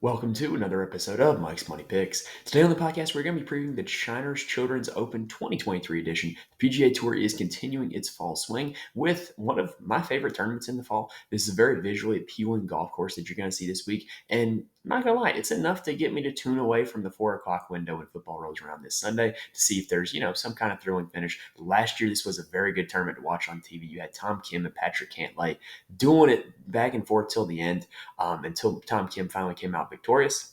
Welcome to another episode of Mike's Money Picks. Today on the podcast, we're going to be previewing the Shiners Children's Open 2023 edition. The PGA Tour is continuing its fall swing with one of my favorite tournaments in the fall. This is a very visually appealing golf course that you're going to see this week. And I'm not going to lie, it's enough to get me to tune away from the 4 o'clock window when football rolls around this Sunday to see if there's, some kind of thrilling finish. Last year, this was a very good tournament to watch on TV. You had Tom Kim and Patrick Cantlay doing it back and forth till the end, until Tom Kim finally came out victorious.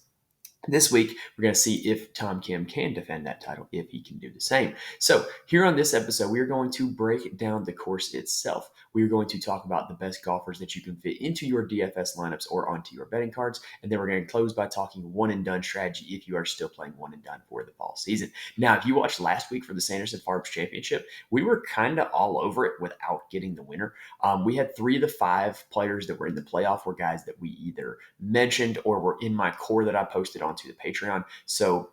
This week, we're going to see if Tom Kim can defend that title, if he can do the same. So here on this episode, we are going to break down the course itself. We are going to talk about the best golfers that you can fit into your DFS lineups or onto your betting cards. And then we're going to close by talking one and done strategy if you are still playing one and done for the fall season. Now, if you watched last week for the Sanderson Farms Championship, we were kind of all over it without getting the winner. We had 3 of the 5 players that were in the playoff were guys that we either mentioned or were in my core that I posted onto the Patreon. So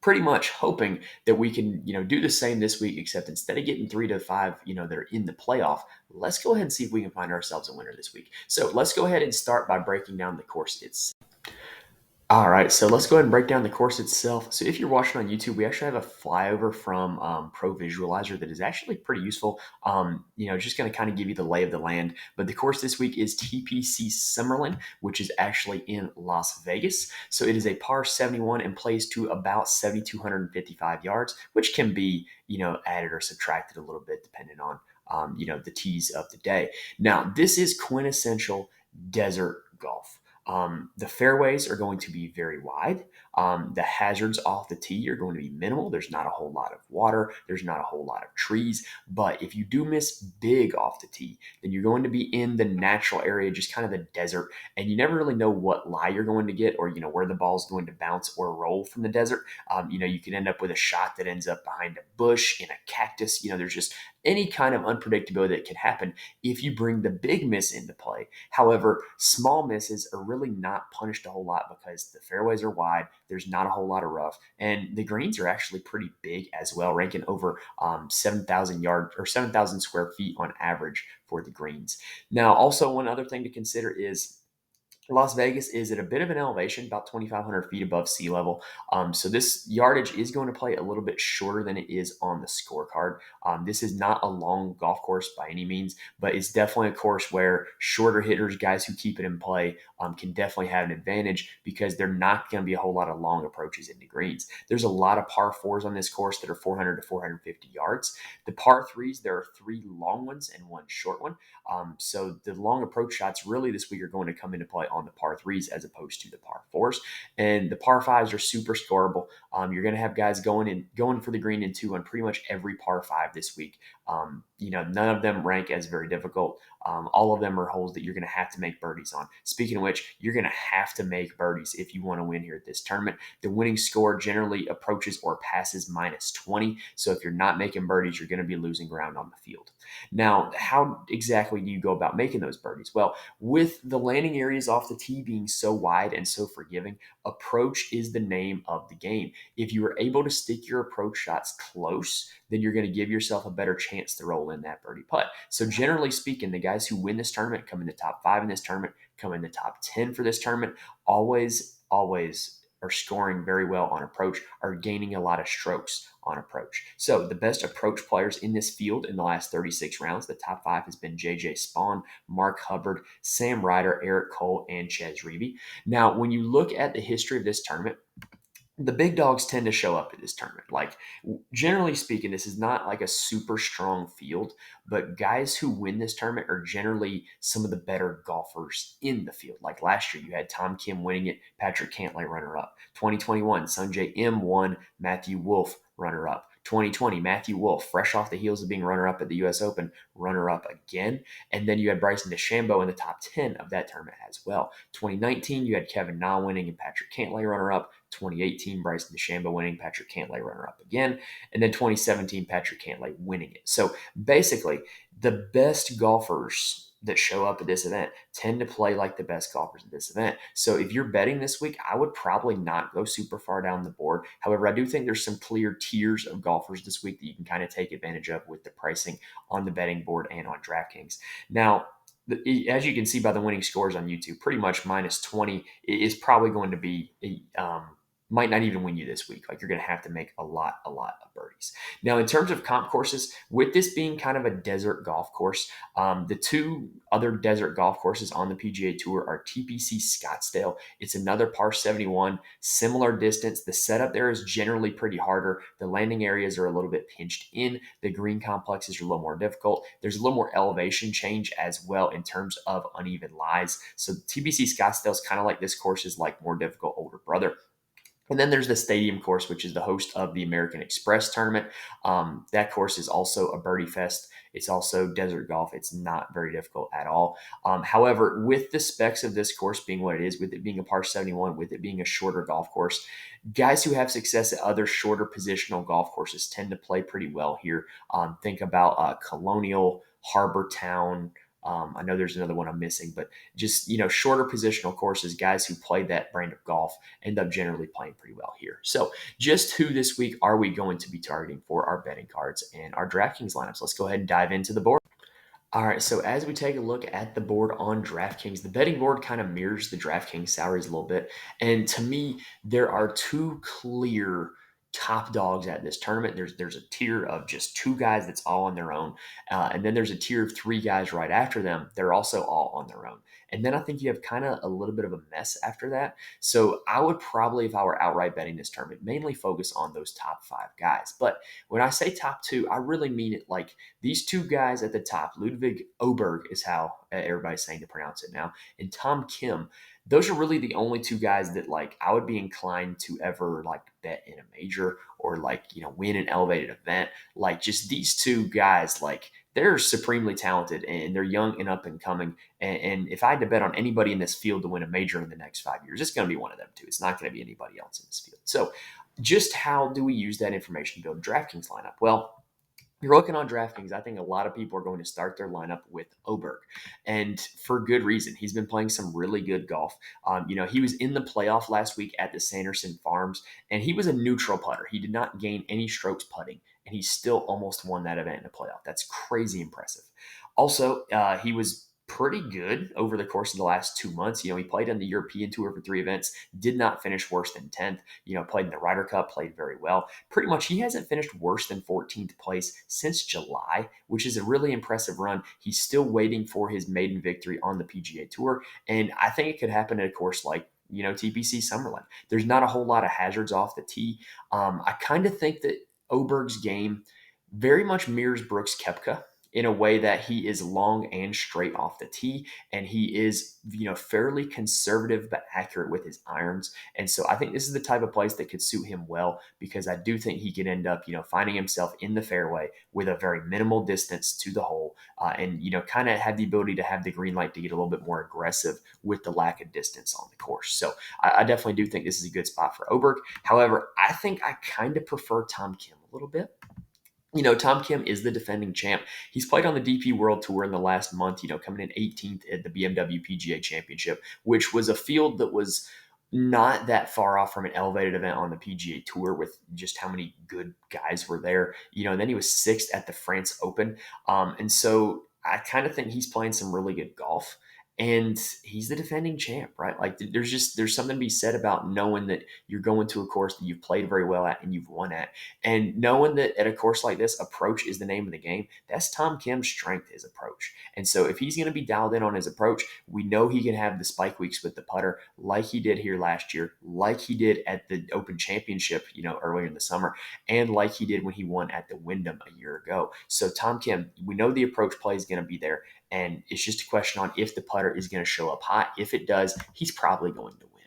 pretty much hoping that we can, do the same this week, except instead of getting 3 to 5, that are in the playoff, let's go ahead and see if we can find ourselves a winner this week. So let's go ahead and start by breaking down the course itself. All right, so let's go ahead and break down the course itself. So if you're watching on YouTube, we actually have a flyover from Pro Visualizer that is actually pretty useful. Just going to kind of give you the lay of the land. But the course this week is TPC Summerlin, which is actually in Las Vegas. So it is a par 71 and plays to about 7,255 yards, which can be, added or subtracted a little bit depending on, the tees of the day. Now, this is quintessential desert golf. The fairways are going to be very wide. The hazards off the tee are going to be minimal. There's not a whole lot of water. There's not a whole lot of trees. But if you do miss big off the tee, then you're going to be in the natural area, just kind of the desert. And you never really know what lie you're going to get or, where the ball is going to bounce or roll from the desert. You can end up with a shot that ends up behind a bush, in a cactus. There's just any kind of unpredictability that can happen if you bring the big miss into play. However, small misses are really not punished a whole lot because the fairways are wide. There's not a whole lot of rough, and the greens are actually pretty big as well, ranking over 7,000 yards or 7,000 square feet on average for the greens. Now, also one other thing to consider is Las Vegas is at a bit of an elevation, about 2,500 feet above sea level. So this yardage is going to play a little bit shorter than it is on the scorecard. This is not a long golf course by any means, but it's definitely a course where shorter hitters, guys who keep it in play, can definitely have an advantage because they're not going to be a whole lot of long approaches into greens. There's a lot of par 4s on this course that are 400 to 450 yards. The par 3s, there are 3 long ones and 1 short one. So the long approach shots really this week are going to come into play on the par 3s as opposed to the par 4s. And the par 5s are super scoreable. You're going to have guys going for the green in 2 on pretty much every par 5 this week. None of them rank as very difficult. All of them are holes that you're going to have to make birdies on. Speaking of which, you're going to have to make birdies if you want to win here at this tournament. The winning score generally approaches or passes minus 20. So if you're not making birdies, you're going to be losing ground on the field. Now, how exactly do you go about making those birdies? Well, with the landing areas off the tee being so wide and so forgiving, approach is the name of the game. If you are able to stick your approach shots close, then you're going to give yourself a better chance to roll in that birdie putt. So generally speaking, the guys who win this tournament, come in the top 5 in this tournament, come in the top 10 for this tournament, always are scoring very well on approach, are gaining a lot of strokes on approach. So the best approach players in this field in the last 36 rounds, the top 5 has been J.J. Spawn, Mark Hubbard, Sam Ryder, Eric Cole, and Ches Reavie. Now, when you look at the history of this tournament, the big dogs tend to show up at this tournament. Like, generally speaking, this is not like a super strong field, but guys who win this tournament are generally some of the better golfers in the field. Like last year, you had Tom Kim winning it, Patrick Cantlay runner-up. 2021, Sungjae Im won, Matthew Wolff runner-up. 2020, Matthew Wolff, fresh off the heels of being runner-up at the U.S. Open, runner-up again. And then you had Bryson DeChambeau in the top 10 of that tournament as well. 2019, you had Kevin Na winning and Patrick Cantlay runner-up. 2018, Bryson DeChambeau winning, Patrick Cantlay runner-up again. And then 2017, Patrick Cantlay winning it. So basically, the best golfers that show up at this event tend to play like the best golfers at this event. So if you're betting this week, I would probably not go super far down the board. However, I do think there's some clear tiers of golfers this week that you can kind of take advantage of with the pricing on the betting board and on DraftKings. Now, as you can see by the winning scores on YouTube, pretty much minus 20 is probably going to be, might not even win you this week. Like you're going to have to make a lot of birdies. Now, in terms of comp courses, with this being kind of a desert golf course, the two other desert golf courses on the PGA Tour are TPC Scottsdale. It's another par 71, similar distance. The setup there is generally pretty harder. The landing areas are a little bit pinched in. The green complexes are a little more difficult. There's a little more elevation change as well in terms of uneven lies. So TPC Scottsdale is kind of like this course is like more difficult older brother. And then there's the Stadium course, which is the host of the American Express tournament. That course is also a birdie fest. It's also desert golf. It's not very difficult at all. However, with the specs of this course being what it is, with it being a par 71, with it being a shorter golf course, guys who have success at other shorter positional golf courses tend to play pretty well here. Think about Colonial, Harbor Town. I know there's another one I'm missing, but just, shorter positional courses, guys who play that brand of golf end up generally playing pretty well here. So just who this week are we going to be targeting for our betting cards and our DraftKings lineups? Let's go ahead and dive into the board. All right, so as we take a look at the board on DraftKings, the betting board kind of mirrors the DraftKings salaries a little bit. And to me, there are two clear top dogs at this tournament. There's a tier of just two guys that's all on their own. And then there's a tier of three guys right after them. They're also all on their own. And then I think you have kind of a little bit of a mess after that. So I would probably, if I were outright betting this tournament, mainly focus on those top five guys. But when I say top two, I really mean it like these two guys at the top, Ludwig Oberg is how everybody's saying to pronounce it now, and Tom Kim. Those are really the only two guys that like I would be inclined to ever like bet in a major or like, win an elevated event. Like just these two guys, like they're supremely talented and they're young and up and coming. And if I had to bet on anybody in this field to win a major in the next 5 years, it's going to be one of them two. It's not going to be anybody else in this field. So just how do we use that information to build a DraftKings lineup? Well, you're looking on DraftKings, I think a lot of people are going to start their lineup with Oberg, and for good reason. He's been playing some really good golf. He was in the playoff last week at the Sanderson Farms, and he was a neutral putter. He did not gain any strokes putting, and he still almost won that event in the playoff. That's crazy impressive. Also, he was pretty good over the course of the last 2 months. He played on the European Tour for 3 events, did not finish worse than 10th. Played in the Ryder Cup, played very well. Pretty much he hasn't finished worse than 14th place since July, which is a really impressive run. He's still waiting for his maiden victory on the PGA Tour, and I think it could happen at a course like TPC Summerlin. There's not a whole lot of hazards off the tee. I kind of think that Oberg's game very much mirrors Brooks Koepka in a way that he is long and straight off the tee, and he is fairly conservative but accurate with his irons. And so I think this is the type of place that could suit him well, because I do think he could end up finding himself in the fairway with a very minimal distance to the hole, and kind of have the ability to have the green light to get a little bit more aggressive with the lack of distance on the course. So I definitely do think this is a good spot for Oberg. However, I think I kind of prefer Tom Kim a little bit. Tom Kim is the defending champ. He's played on the DP World Tour in the last month, coming in 18th at the BMW PGA Championship, which was a field that was not that far off from an elevated event on the PGA Tour with just how many good guys were there. And then he was sixth at the France Open. And so I kind of think he's playing some really good golf. And he's the defending champ, right? Like there's something to be said about knowing that you're going to a course that you've played very well at and you've won at. And knowing that at a course like this, approach is the name of the game. That's Tom Kim's strength, his approach. And so if he's going to be dialed in on his approach, we know he can have the spike weeks with the putter like he did here last year, like he did at the Open Championship, earlier in the summer, and like he did when he won at the Wyndham a year ago. So Tom Kim, we know the approach play is going to be there. And it's just a question on if the putter is going to show up hot. If it does, he's probably going to win.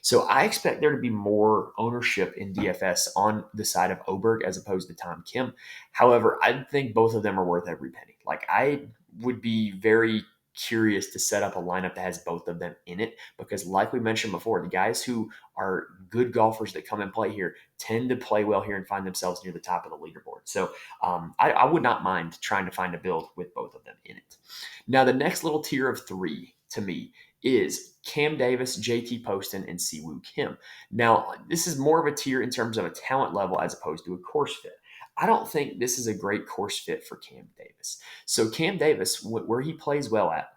So I expect there to be more ownership in DFS on the side of Oberg as opposed to Tom Kim. However, I think both of them are worth every penny. Like I would be very curious to set up a lineup that has both of them in it, because like we mentioned before, the guys who are good golfers that come and play here tend to play well here and find themselves near the top of the leaderboard. So I would not mind trying to find a build with both of them in it. Now, the next little tier of three to me is Cam Davis, JT Poston, and Siwoo Kim. Now, this is more of a tier in terms of a talent level as opposed to a course fit. I don't think this is a great course fit for Cam Davis. So Cam Davis, where he plays well at,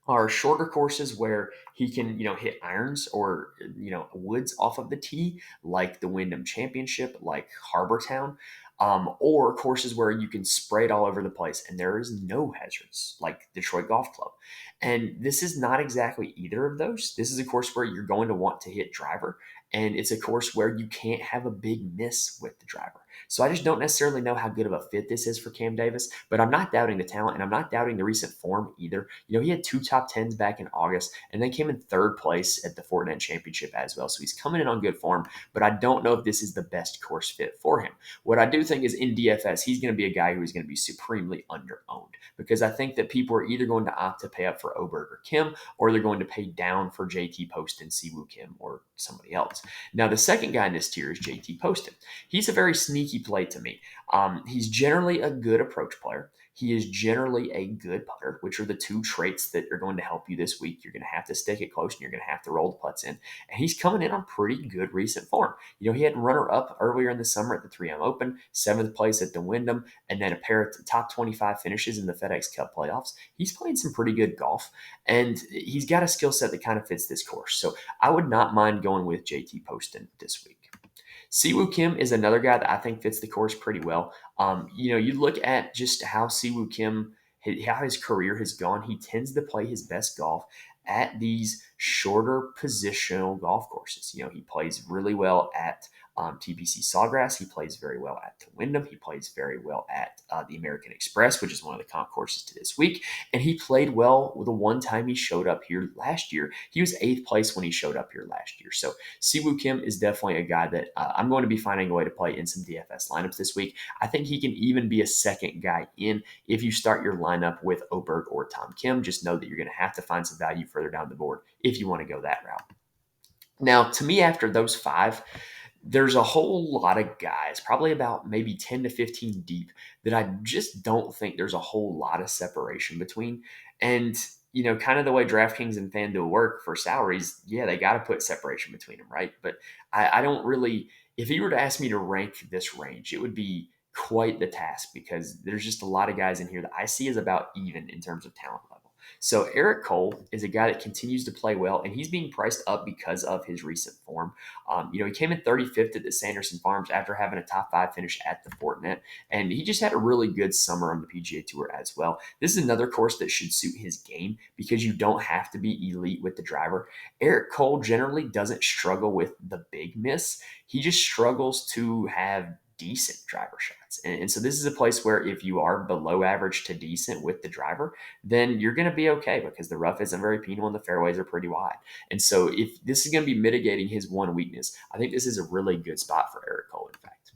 are shorter courses where he can, hit irons or, woods off of the tee, like the Wyndham Championship, like Harbortown, or courses where you can spray it all over the place and there is no hazards, like Detroit Golf Club. And this is not exactly either of those. This is a course where you're going to want to hit driver, and it's a course where you can't have a big miss with the driver. So I just don't necessarily know how good of a fit this is for Cam Davis, but I'm not doubting the talent and I'm not doubting the recent form either. He had two top tens back in August and then came in third place at the Fortinet Championship as well. So he's coming in on good form, but I don't know if this is the best course fit for him. What I do think is in DFS, he's going to be a guy who is going to be supremely underowned because I think that people are either going to opt to pay up for Oberg or Kim, or they're going to pay down for JT Poston, Siwoo Kim, or somebody else. Now, the second guy in this tier is JT Poston. He's a very sneaky play to me. He's generally a good approach player. He is generally a good putter, which are the two traits that are going to help you this week. You're going to have to stick it close and you're going to have to roll the putts in. And he's coming in on pretty good recent form. He had runner-up earlier in the summer at the 3M Open, 7th place at the Wyndham, and then a pair of top 25 finishes in the FedEx Cup playoffs. He's playing some pretty good golf, and he's got a skill set that kind of fits this course. So I would not mind going with JT Poston this week. Siwoo Kim is another guy that I think fits the course pretty well. You look at just how Siwoo Kim, how his career has gone. He tends to play his best golf at these shorter positional golf courses. He plays really well at TPC Sawgrass. He plays very well at the Wyndham. He plays very well at the American Express, which is one of the comp courses to this week. And he played well the one time he showed up here last year. He was 8th place when he showed up here last year. So Siwoo Kim is definitely a guy that I'm going to be finding a way to play in some DFS lineups this week. I think he can even be a second guy in if you start your lineup with Oberg or Tom Kim. Just know that you're going to have to find some value further down the board if you want to go that route. Now, to me, after those 5, there's a whole lot of guys, probably about maybe 10 to 15 deep, that I just don't think there's a whole lot of separation between. And, kind of the way DraftKings and FanDuel work for salaries, yeah, they got to put separation between them, right? But I don't really, if you were to ask me to rank this range, it would be quite the task because there's just a lot of guys in here that I see as about even in terms of talent level. So Eric Cole is a guy that continues to play well, and he's being priced up because of his recent form. He came in 35th at the Sanderson Farms after having a top 5 finish at the Fortinet, and he just had a really good summer on the PGA Tour as well. This is another course that should suit his game because you don't have to be elite with the driver. Eric Cole generally doesn't struggle with the big miss. He just struggles to have decent driver shots. And so this is a place where if you are below average to decent with the driver, then you're going to be okay because the rough isn't very penal and the fairways are pretty wide. And so if this is going to be mitigating his one weakness, I think this is a really good spot for Eric Cole, in fact.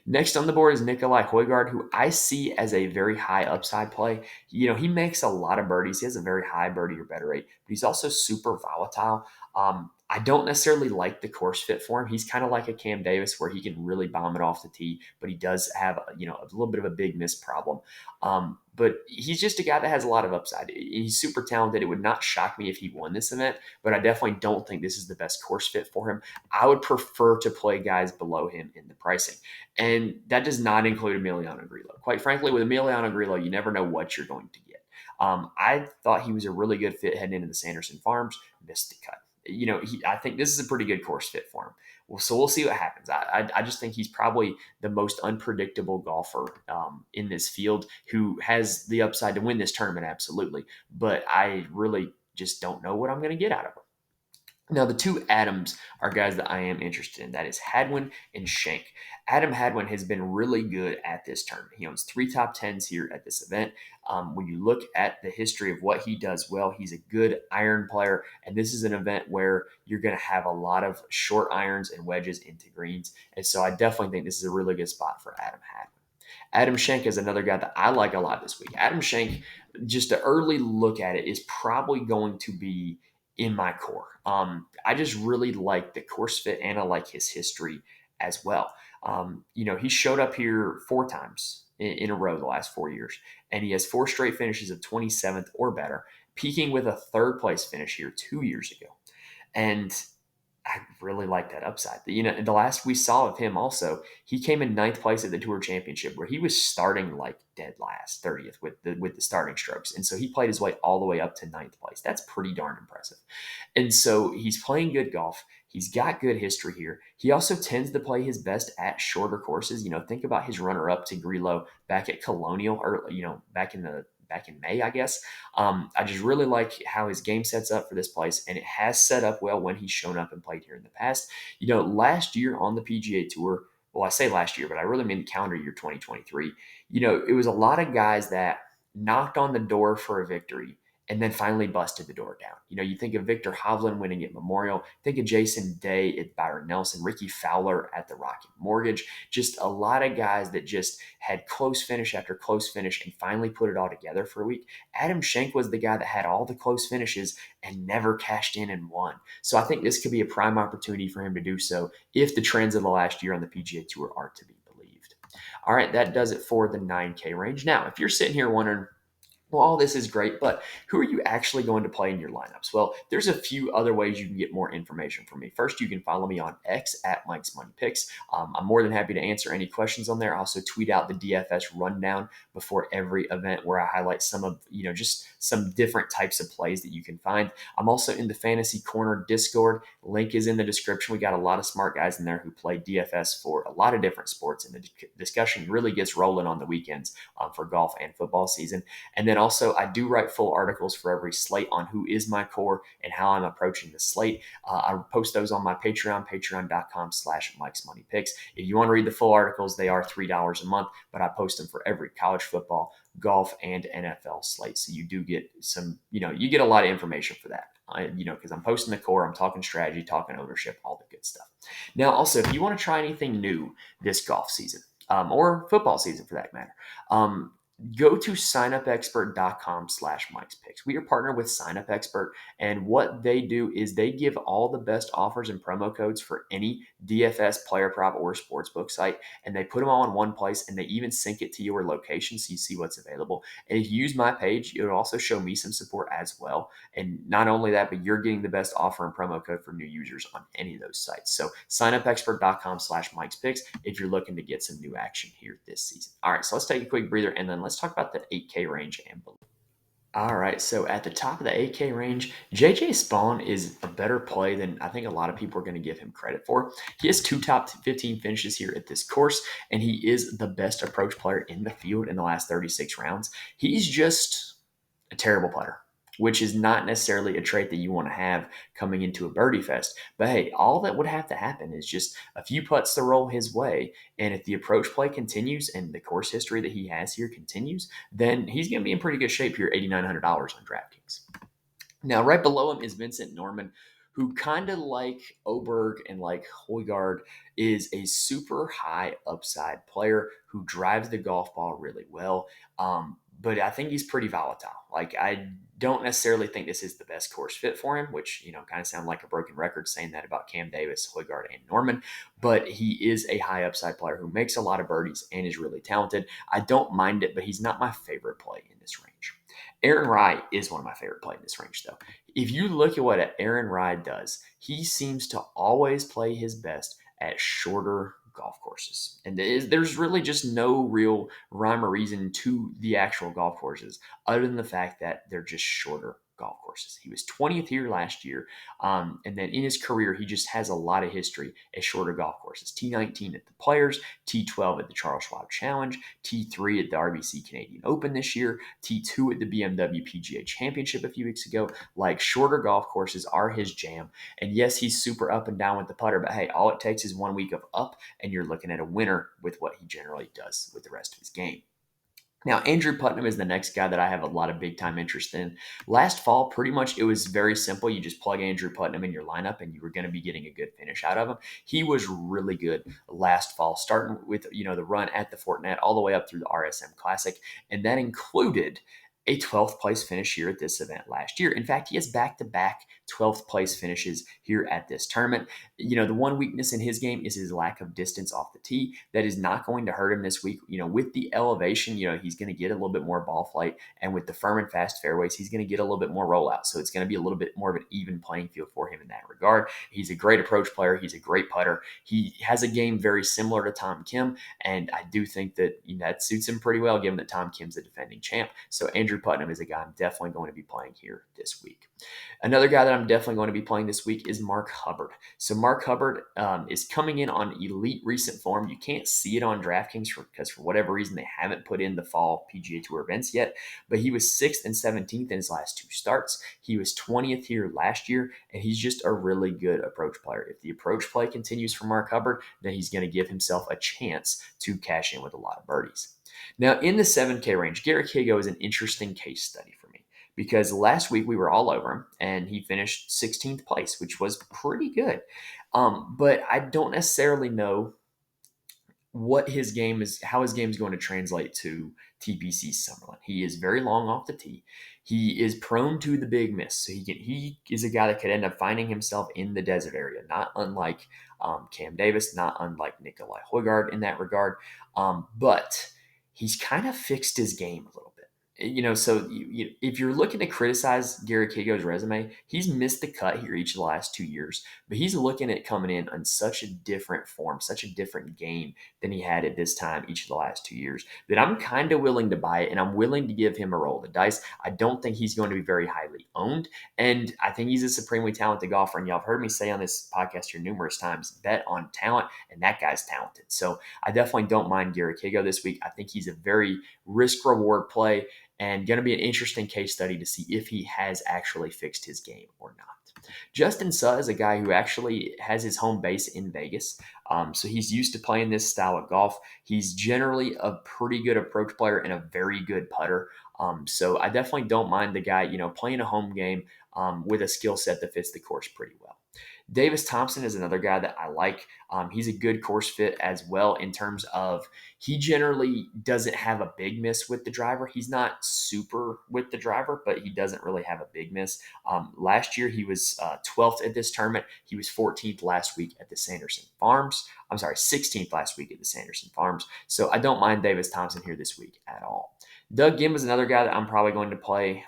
Next on the board is Nikolai Højgaard, who I see as a very high upside play. He makes a lot of birdies. He has a very high birdie or better rate, but he's also super volatile. I don't necessarily like the course fit for him. He's kind of like a Cam Davis where he can really bomb it off the tee, but he does have a little bit of a big miss problem. But he's just a guy that has a lot of upside. He's super talented. It would not shock me if he won this event, but I definitely don't think this is the best course fit for him. I would prefer to play guys below him in the pricing. And that does not include Emiliano Grillo. Quite frankly, with Emiliano Grillo, you never know what you're going to get. I thought he was a really good fit heading into the Sanderson Farms, missed the cut. I think this is a pretty good course fit for him. Well, so we'll see what happens. I just think he's probably the most unpredictable golfer in this field who has the upside to win this tournament, absolutely. But I really just don't know what I'm going to get out of him. Now, the two Adams are guys that I am interested in. That is Hadwin and Shank. Adam Hadwin has been really good at this tournament. He owns 3 top 10s here at this event. When you look at the history of what he does well, he's a good iron player. And this is an event where you're going to have a lot of short irons and wedges into greens. And so I definitely think this is a really good spot for Adam Hadwin. Adam Schenk is another guy that I like a lot this week. Adam Schenk, just an early look at it, is probably going to be in my core. I just really like the course fit and I like his history as well. He showed up here 4 times in a row the last 4 years, and he has 4 straight finishes of 27th or better, peaking with a 3rd place finish here 2 years ago. And really like that upside. The last we saw of him also, he came in ninth place at the Tour Championship, where he was starting like dead last, 30th with the starting strokes, and so he played his way all the way up to ninth place. That's pretty darn impressive. And so he's playing good golf. He's got good history here. He also tends to play his best at shorter courses. Think about his runner-up to Grillo back at Colonial, or back in May, I guess. I just really like how his game sets up for this place, and it has set up well when he's shown up and played here in the past. Last year on the PGA Tour, well, I say last year, but I really mean calendar year 2023. It was a lot of guys that knocked on the door for a victory and then finally busted the door down. You think of Victor Hovland winning at Memorial, think of Jason Day at Byron Nelson, Ricky Fowler at the Rocket Mortgage, just a lot of guys that just had close finish after close finish and finally put it all together for a week. Adam Schenk was the guy that had all the close finishes and never cashed in and won. So I think this could be a prime opportunity for him to do so if the trends of the last year on the PGA Tour are to be believed. All right, that does it for the 9K range. Now, if you're sitting here wondering, well, all this is great, but who are you actually going to play in your lineups? Well, there's a few other ways you can get more information from me. First, you can follow me on X at Mike's Money Picks. I'm more than happy to answer any questions on there. I also tweet out the DFS rundown before every event, where I highlight some of, just some different types of plays that you can find. I'm also in the Fantasy Corner Discord. Link is in the description. We got a lot of smart guys in there who play DFS for a lot of different sports, and the discussion really gets rolling on the weekends for golf and football season. And then also, I do write full articles for every slate on who is my core and how I'm approaching the slate. I post those on my Patreon, patreon.com/Mike's Money Picks. If you want to read the full articles, they are $3 a month, but I post them for every college football, golf, and NFL slate. So you do get some, you get a lot of information for that. Because I'm posting the core, I'm talking strategy, talking ownership, all the good stuff. Now, also, if you want to try anything new this golf season, or football season for that matter, go to signupexpert.com/Mike's Picks. We are partnered with Signup Expert, and what they do is they give all the best offers and promo codes for any DFS, player prop, or sportsbook site, and they put them all in one place, and they even sync it to your location so you see what's available. And if you use my page, it'll also show me some support as well. And not only that, but you're getting the best offer and promo code for new users on any of those sites. So signupexpert.com/Mike's Picks if you're looking to get some new action here this season. All right, so let's take a quick breather, and then let's talk about the 8K range and below. All right, so at the top of the 8K range, JJ Spawn is a better play than I think a lot of people are going to give him credit for. He has 2 top 15 finishes here at this course, and he is the best approach player in the field in the last 36 rounds. He's just a terrible putter, which is not necessarily a trait that you want to have coming into a birdie fest. But hey, all that would have to happen is just a few putts to roll his way. And if the approach play continues and the course history that he has here continues, then he's going to be in pretty good shape here, $8,900 on DraftKings. Now, right below him is Vincent Norman, who kind of like Oberg and like Højgaard is a super high upside player who drives the golf ball really well. But I think he's pretty volatile. Like, I don't necessarily think this is the best course fit for him, which, kind of sound like a broken record saying that about Cam Davis, Højgaard, and Norman. But he is a high upside player who makes a lot of birdies and is really talented. I don't mind it, but he's not my favorite play in this range. Aaron Rai is one of my favorite plays in this range, though. If you look at what Aaron Rai does, he seems to always play his best at shorter golf courses. And there's really just no real rhyme or reason to the actual golf courses other than the fact that they're just shorter golf courses. He was 20th here last year. And then in his career, he just has a lot of history at shorter golf courses. T19 at the Players, T12 at the Charles Schwab Challenge, T3 at the RBC Canadian Open this year, T2 at the BMW PGA Championship a few weeks ago. Like, shorter golf courses are his jam. And yes, he's super up and down with the putter, but hey, all it takes is 1 week of up, and you're looking at a winner with what he generally does with the rest of his game. Now, Andrew Putnam is the next guy that I have a lot of big-time interest in. Last fall, pretty much it was very simple. You just plug Andrew Putnam in your lineup, and you were going to be getting a good finish out of him. He was really good last fall, starting with the run at the Fortinet all the way up through the RSM Classic, and that included a 12th place finish here at this event last year. In fact, he has back-to-back 12th place finishes here at this tournament. The one weakness in his game is his lack of distance off the tee. That is not going to hurt him this week. With the elevation, he's going to get a little bit more ball flight. And with the firm and fast fairways, he's going to get a little bit more rollout. So it's going to be a little bit more of an even playing field for him in that regard. He's a great approach player. He's a great putter. He has a game very similar to Tom Kim. And I do think that that suits him pretty well, given that Tom Kim's the defending champ. So Andrew Putnam is a guy I'm definitely going to be playing here this week. Another guy that I'm definitely going to be playing this week is Mark Hubbard. So Mark Hubbard is coming in on elite recent form. You can't see it on DraftKings because for whatever reason they haven't put in the Fall PGA Tour events yet. But he was 6th and 17th in his last 2 starts. He was 20th here last year, and he's just a really good approach player. If the approach play continues for Mark Hubbard, then he's going to give himself a chance to cash in with a lot of birdies. Now, in the 7K range, Garrett Higo is an interesting case study for me because last week we were all over him and he finished 16th place, which was pretty good. But I don't necessarily know what his game is, how his game is going to translate to TPC Summerlin. He is very long off the tee. He is prone to the big miss. So he is a guy that could end up finding himself in the desert area, not unlike Cam Davis, not unlike Nikolai Højgaard in that regard. But he's kind of fixed his game a little bit. So if you're looking to criticize Garrett Higo's resume, he's missed the cut here each of the last 2 years, but he's looking at coming in on such a different form, such a different game than he had at this time each of the last 2 years that I'm kind of willing to buy it, and I'm willing to give him a roll of the dice. I don't think he's going to be very highly owned, and I think he's a supremely talented golfer, and y'all have heard me say on this podcast here numerous times, bet on talent, and that guy's talented. So I definitely don't mind Garrett Higo this week. I think he's a very risk-reward play, and going to be an interesting case study to see if he has actually fixed his game or not. Justin Suh is a guy who actually has his home base in Vegas. So he's used to playing this style of golf. He's generally a pretty good approach player and a very good putter. So I definitely don't mind the guy, playing a home game with a skill set that fits the course pretty well. Davis Thompson is another guy that I like. He's a good course fit as well in terms of he generally doesn't have a big miss with the driver. He's not super with the driver, but he doesn't really have a big miss. Last year, he was 12th at this tournament. He was 14th last week at the Sanderson Farms. I'm sorry, 16th last week at the Sanderson Farms. So I don't mind Davis Thompson here this week at all. Doug Ghim is another guy that I'm probably going to play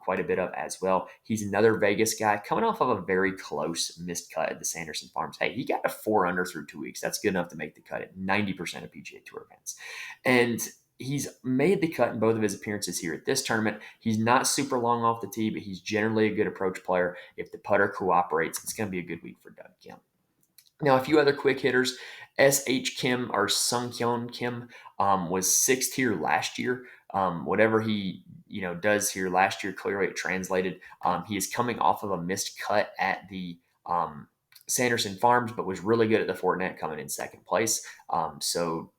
quite a bit of as well. He's another Vegas guy coming off of a very close missed cut at the Sanderson Farms. Hey, he got a 4 under through 2 weeks. That's good enough to make the cut at 90% of PGA Tour events. And he's made the cut in both of his appearances here at this tournament. He's not super long off the tee, but he's generally a good approach player. If the putter cooperates, it's going to be a good week for Doug Ghim. Now, a few other quick hitters. S.H. Kim or Sung Hyun Kim was 6th here last year. Whatever he does here last year, clearly it translated. He is coming off of a missed cut at the Sanderson Farms, but was really good at the Fortinet, coming in second place. So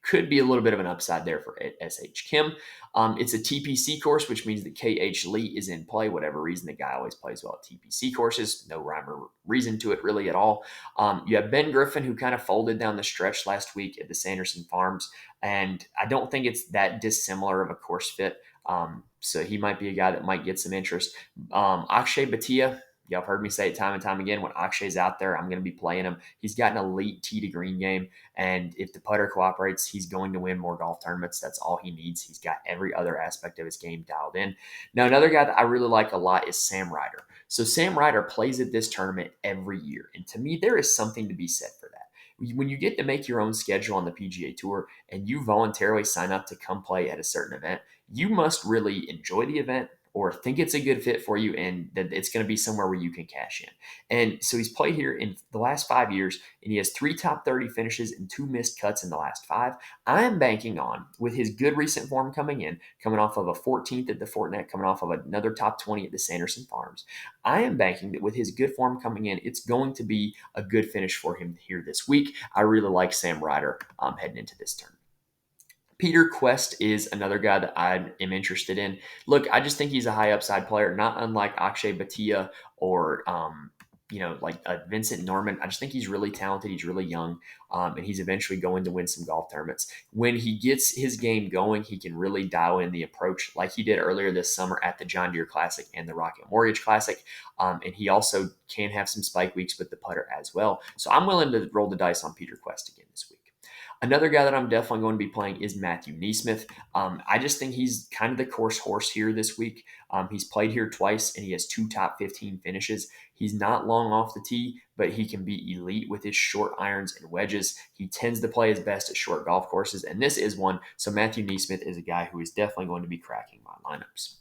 could be a little bit of an upside there for S.H. Kim. It's a TPC course, which means that K.H. Lee is in play. Whatever reason, the guy always plays well at TPC courses. No rhyme or reason to it really at all. You have Ben Griffin, who kind of folded down the stretch last week at the Sanderson Farms, and I don't think it's that dissimilar of a course fit. So he might be a guy that might get some interest. Akshay Bhatia, y'all have heard me say it time and time again. When Akshay's out there, I'm going to be playing him. He's got an elite tee to green game, and if the putter cooperates, he's going to win more golf tournaments. That's all he needs. He's got every other aspect of his game dialed in. Now, another guy that I really like a lot is Sam Ryder. So Sam Ryder plays at this tournament every year, and to me, there is something to be said for that. When you get to make your own schedule on the PGA Tour and you voluntarily sign up to come play at a certain event, you must really enjoy the event or think it's a good fit for you and that it's going to be somewhere where you can cash in. And so he's played here in the last 5 years, and he has 3 top 30 finishes and 2 missed cuts in the last 5. I am banking on, with his good recent form coming off of a 14th at the Fortinet, coming off of another top 20 at the Sanderson Farms. I am banking that with his good form coming in, it's going to be a good finish for him here this week. I really like Sam Ryder heading into this tournament. Peter Quest is another guy that I am interested in. Look, I just think he's a high upside player, not unlike Akshay Bhatia or like Vincent Norman. I just think he's really talented. He's really young, and he's eventually going to win some golf tournaments. When he gets his game going, he can really dial in the approach like he did earlier this summer at the John Deere Classic and the Rocket Mortgage Classic. And he also can have some spike weeks with the putter as well. So I'm willing to roll the dice on Peter Quest again this week. Another guy that I'm definitely going to be playing is Matthew Neesmith. I just think he's kind of the course horse here this week. He's played here twice, and he has 2 top 15 finishes. He's not long off the tee, but he can be elite with his short irons and wedges. He tends to play his best at short golf courses, and this is one. So Matthew Neesmith is a guy who is definitely going to be cracking my lineups.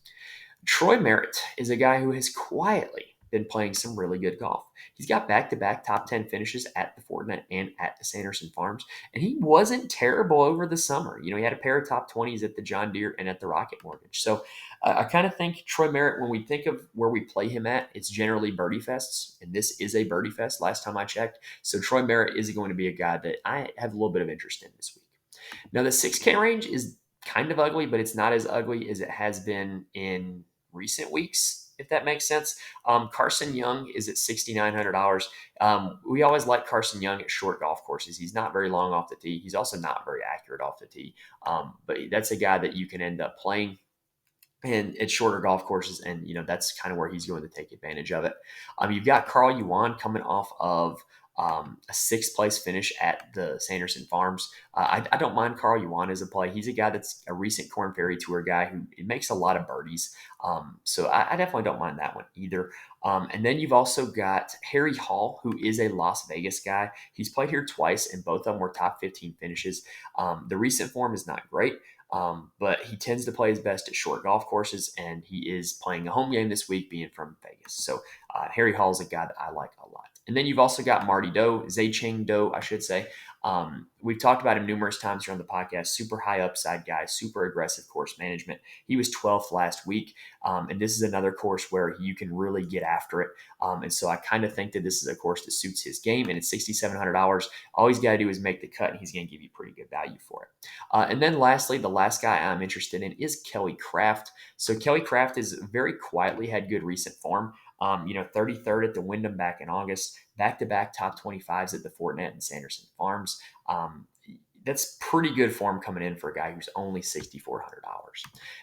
Troy Merritt is a guy who has quietly been playing some really good golf. He's got back-to-back top 10 finishes at the Fortinet and at the Sanderson Farms, and he wasn't terrible over the summer. He had a pair of top 20s at the John Deere and at the Rocket Mortgage. So I kind of think Troy Merritt, when we think of where we play him at, it's generally birdie fests, and this is a birdie fest last time I checked. So Troy Merritt is going to be a guy that I have a little bit of interest in this week. Now, the 6K range is kind of ugly, but it's not as ugly as it has been in recent weeks, if that makes sense. Carson Young is at $6,900. We always like Carson Young at short golf courses. He's not very long off the tee. He's also not very accurate off the tee. But that's a guy that you can end up playing and at shorter golf courses, and that's kind of where he's going to take advantage of it. You've got Carl Yuan coming off of a 6th place finish at the Sanderson Farms. I don't mind Carl Yuan as a play. He's a guy that's a recent Korn Ferry Tour guy who makes a lot of birdies. So I definitely don't mind that one either. And then you've also got Harry Hall, who is a Las Vegas guy. He's played here twice, and both of them were top 15 finishes. The recent form is not great. But he tends to play his best at short golf courses, and he is playing a home game this week, being from Vegas. So Harry Hall is a guy that I like a lot. And then you've also got Marty Doe, Zheng Doe, I should say. We've talked about him numerous times here on the podcast. Super high upside guy, super aggressive course management. He was 12th last week, and this is another course where you can really get after it. And so I kind of think that this is a course that suits his game, and it's $6,700. All he's got to do is make the cut, and he's going to give you pretty good value for it. And then lastly, the last guy I'm interested in is Kelly Craft. So Kelly Craft has very quietly had good recent form. 33rd at the Wyndham back in August, back-to-back top 25s at the Fortinet and Sanderson Farms. That's pretty good form coming in for a guy who's only $6,400.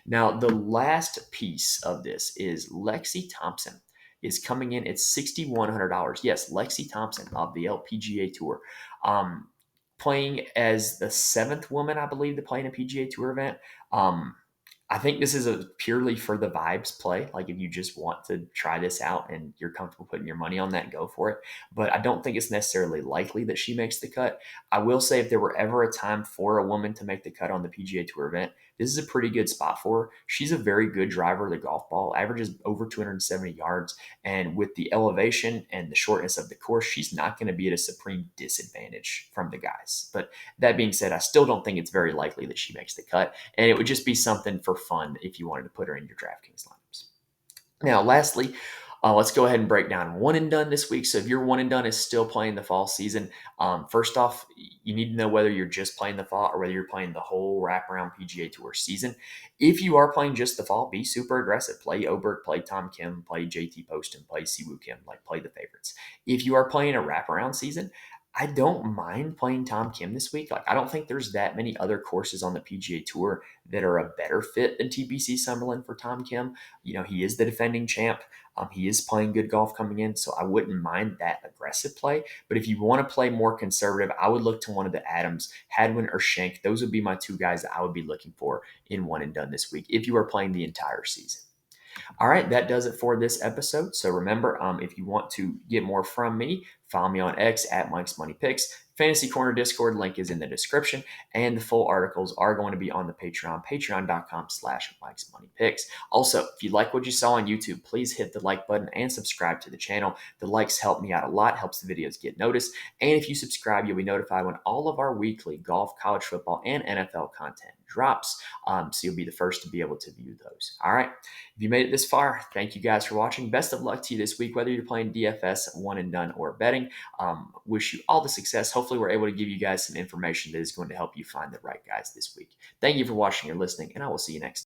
Now, the last piece of this is Lexi Thompson is coming in at $6,100. Yes, Lexi Thompson of the LPGA Tour. Playing as the 7th woman, I believe, to play in a PGA Tour event. I think this is a purely for the vibes play. Like if you just want to try this out and you're comfortable putting your money on that, go for it. But I don't think it's necessarily likely that she makes the cut. I will say if there were ever a time for a woman to make the cut on the PGA Tour event, this is a pretty good spot for her. She's a very good driver of the golf ball, averages over 270 yards. And with the elevation and the shortness of the course, she's not going to be at a supreme disadvantage from the guys. But that being said, I still don't think it's very likely that she makes the cut. And it would just be something for fun if you wanted to put her in your DraftKings lineups. Now, lastly, let's go ahead and break down one and done this week. So if your one and done is still playing the fall season, first off, you need to know whether you're just playing the fall or whether you're playing the whole wraparound PGA Tour season. If you are playing just the fall, be super aggressive. Play Oberg, play Tom Kim, play JT Poston, play Siwoo Kim, play the favorites. If you are playing a wraparound season, I don't mind playing Tom Kim this week. I don't think there's that many other courses on the PGA Tour that are a better fit than TPC Summerlin for Tom Kim. He is the defending champ. He is playing good golf coming in, so I wouldn't mind that aggressive play. But if you want to play more conservative, I would look to one of the Adams, Hadwin or Schenk. Those would be my 2 guys that I would be looking for in one and done this week if you are playing the entire season. All right, that does it for this episode. So remember, if you want to get more from me, follow me on X at Mike's Money Picks. Fantasy Corner Discord link is in the description, and the full articles are going to be on the Patreon, patreon.com/Mike's Money Picks. Also, if you like what you saw on YouTube, please hit the like button and subscribe to the channel. The likes help me out a lot, helps the videos get noticed. And if you subscribe, you'll be notified when all of our weekly golf, college football, and NFL content drops. So you'll be the first to be able to view those. All right. If you made it this far, thank you guys for watching. Best of luck to you this week, whether you're playing DFS, one and done, or betting. Wish you all the success. Hopefully, we're able to give you guys some information that is going to help you find the right guys this week. Thank you for watching or listening, and I will see you next time.